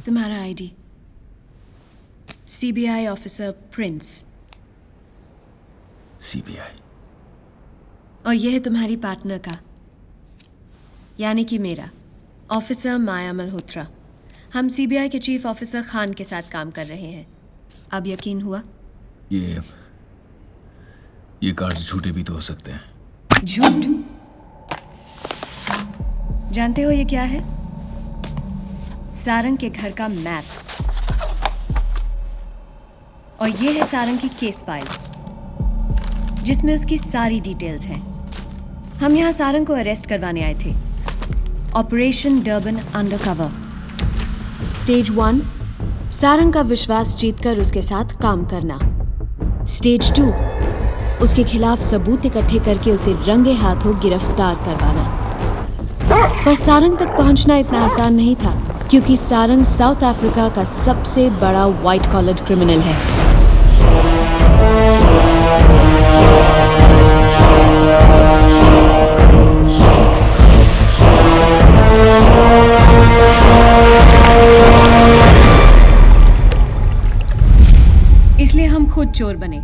तुम्हारा ID. CBI officer Prince. CBI. और यह है तुम्हारी पार्टनर का, यानी कि मेरा, ऑफिसर माया मल्होत्रा। हम सीबीआई के चीफ ऑफिसर खान के साथ काम कर रहे हैं। अब यकीन हुआ? ये कार्ड्स झूठे भी तो हो सकते हैं। झूठ? जानते हो ये क्या है? सारंग के घर का मैप। और ये है सारंग की केस फाइल, जिसमें उसकी सारी डिटेल्स हैं। हम यहां सारंग को अरेस्ट करवाने आए थे। Operation Durban undercover. Stage 1, Sarang का विश्वास जीतकर उसके साथ काम करना। स्टेज 2, उसके खिलाफ सबूत इकट्ठे करके उसे रंगे हाथों गिरफ्तार करवाना। पर सारंग तक पहुंचना इतना आसान नहीं था, क्योंकि सारंग साउथ अफ्रीका का सबसे बड़ा व्हाइट कॉलर क्रिमिनल है। इसलिए हम खुद चोर बने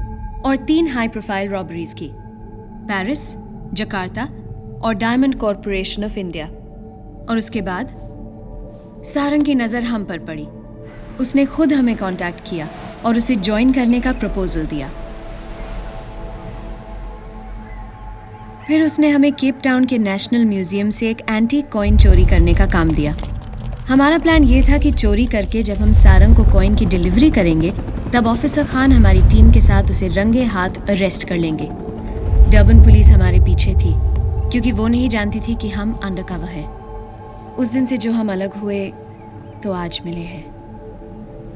और 3 हाई प्रोफाइल रॉबरीज की, पेरिस, जकार्ता और डायमंड कॉरपोरेशन ऑफ इंडिया। और उसके बाद सारंग की नज़र हम पर पड़ी। उसने खुद हमें कांटेक्ट किया और उसे ज्वाइन करने का प्रपोजल दिया। फिर उसने हमें केप टाउन के नेशनल म्यूजियम से एक एंटीक कॉइन चोरी करने का काम दिया। हमारा प्लान ये था कि चोरी करके जब हम सारंग को कॉइन की डिलीवरी करेंगे, तब ऑफिसर खान हमारी टीम के साथ उसे रंगे हाथ अरेस्ट कर लेंगे। डर्बन पुलिस हमारे पीछे थी, क्योंकि वो नहीं जानती थी कि हम अंडरकवर हैं। उस दिन से जो हम अलग हुए तो आज मिले हैं।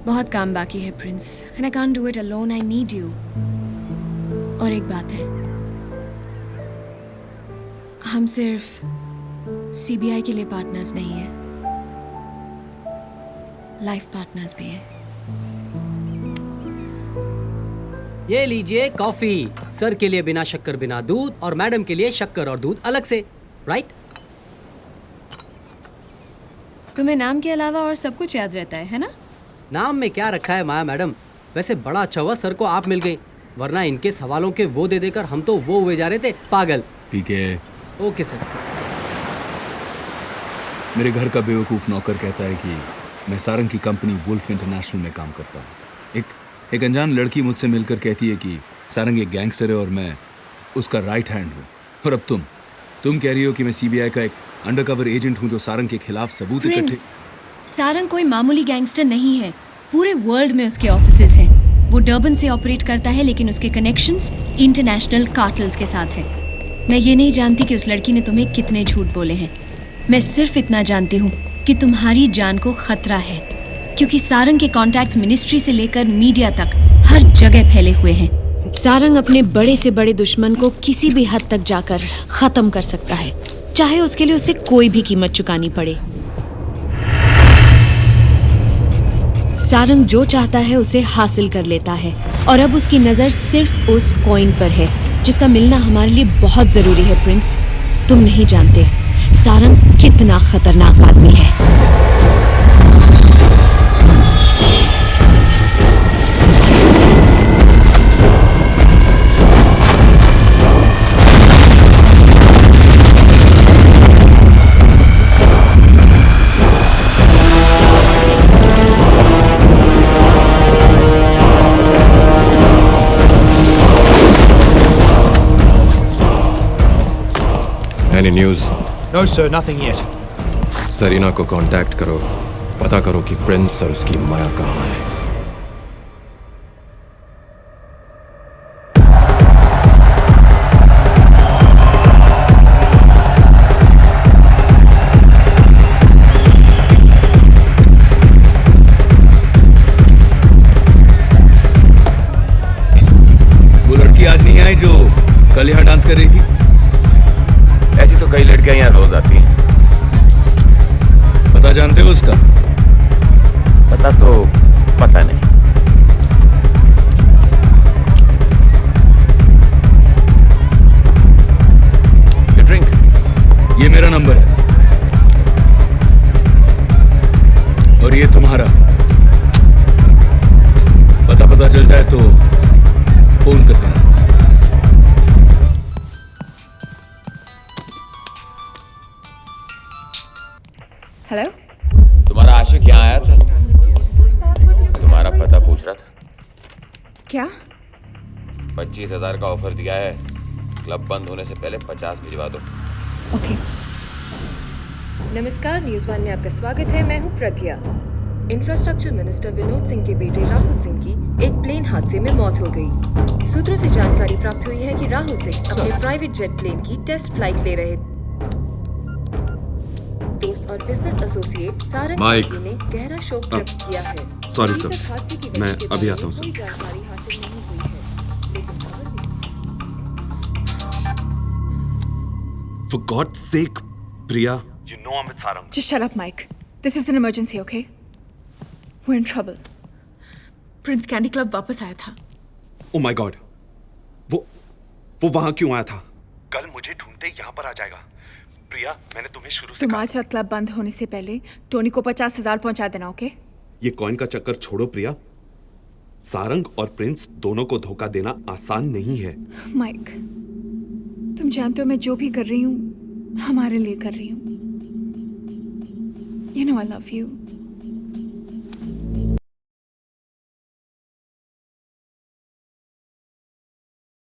बहुत काम बाकी है Prince, and I can't do it alone, I need you. और एक बात है, हम सिर्फ सीबीआई के लिए पार्टनर्स नहीं हैं, लाइफ पार्टनर्स भी हैं। ये लीजिए कॉफी। सर के लिए बिना शक्कर बिना दूध, और मैडम के लिए शक्कर और दूध अलग से, राइट? तुम्हें नाम के अलावा और सब कुछ याद रहता है ना? नाम में क्या रखा है माया मैडम? वैसे बड़ा अच्छा हुआ सर को आप मिल गई, वरना इनके सवालों के वो दे देकर हम तो वो हुए जा रहे थे पागल। ठीक है। Okay sir. मेरे घर का बेवकूफ़ नौकर कहता है कि मैं सारंग की कंपनी वुल्फ इंटरनेशनल में काम करता हूँ। एक अनजान लड़की मुझसे मिलकर कहती है कि सारंग एक गैंगस्टर है और मैं उसका राइट हैंड हूँ। और अब तुम कह रही हो कि मैं सीबीआई का एक अंडरकवर एजेंट हूँ जो सारंग के खिलाफ सबूत इकट्ठे। सारंग कोई मामूली गैंगस्टर नहीं है। पूरे वर्ल्ड में उसके ऑफिसेज हैं। वो डर्बन से ऑपरेट करता है, लेकिन उसके कनेक्शंस इंटरनेशनल कार्टल्स के साथ हैं। मैं ये नहीं जानती कि उस लड़की ने तुम्हें कितने झूठ बोले हैं। मैं सिर्फ इतना जानती हूँ कि तुम्हारी जान को खतरा है, क्योंकि सारंग के कॉन्टैक्ट्स मिनिस्ट्री से लेकर मीडिया तक हर जगह फैले हुए हैं। सारंग अपने बड़े से बड़े दुश्मन को किसी भी हद तक जाकर खत्म कर सकता है, चाहे उसके लिए उसे कोई भी कीमत चुकानी पड़े। सारंग जो चाहता है उसे हासिल कर लेता है, और अब उसकी नजर सिर्फ उस कॉइन पर है, जिसका मिलना हमारे लिए बहुत जरूरी है प्रिंस। तुम नहीं जानते सारंग कितना खतरनाक आदमी है। Any news? No sir, nothing yet. Sarina को कांटेक्ट करो, पता करो कि प्रिंस और उसकी माया कहाँ है। वो लड़की आज नहीं आई जो कल यहाँ डांस कर रही थी? ऐसी तो कई लड़कियां यहाँ रोज आती हैं। पता जानते हो उसका? पता तो पता नहीं। You drink? ये मेरा नंबर है और ये तुम्हारा। हेलो तुम्हारा आशिक यहाँ आया था, तुम्हारा पता पूछ रहा था। क्या 25,000 का ऑफर दिया है, क्लब बंद होने से पहले 50 भिजवा दो। ओके नमस्कार, न्यूज़ वन में आपका स्वागत है। मैं हूं प्रज्ञा। इंफ्रास्ट्रक्चर मिनिस्टर विनोद सिंह के बेटे राहुल सिंह की एक प्लेन हादसे में मौत हो गई। सूत्रों से जानकारी प्राप्त हुई है कि राहुल सिंह अपने प्राइवेट जेट प्लेन की टेस्ट फ्लाइट ले रहे दोस्त और बिजनेस एसोसिएट सारंग माइक। ने गहरा शोक व्यक्त किया है। सॉरी अभी सर, तक हादसे की मैं वजह के अभी बारे आता हूँ में सर। कोई जानकारी हासिल नहीं हुई है, लेकिन खबर मिली। For God's sake, Priya, you know I'm with Sarang. Just shut up, Mike. This is an emergency, okay? We're in trouble. Prince Candy Club वापस आया था। Oh my God, वो वहाँ क्यों आया था? कल मुझे ढूंढते यहाँ पर आ जाएगा। प्रिया, मैंने तुम्हें शुरू से तुम कहा आज रात क्लब बंद होने से पहले टोनी को 50,000 पहुंचा देना, ओके? ये कॉइन का चक्कर छोड़ो प्रिया। सारंग और प्रिंस दोनों को धोखा देना आसान नहीं है। माइक, तुम जानते हो मैं जो भी कर रही हूँ हमारे लिए कर रही हूँ। You know I love you.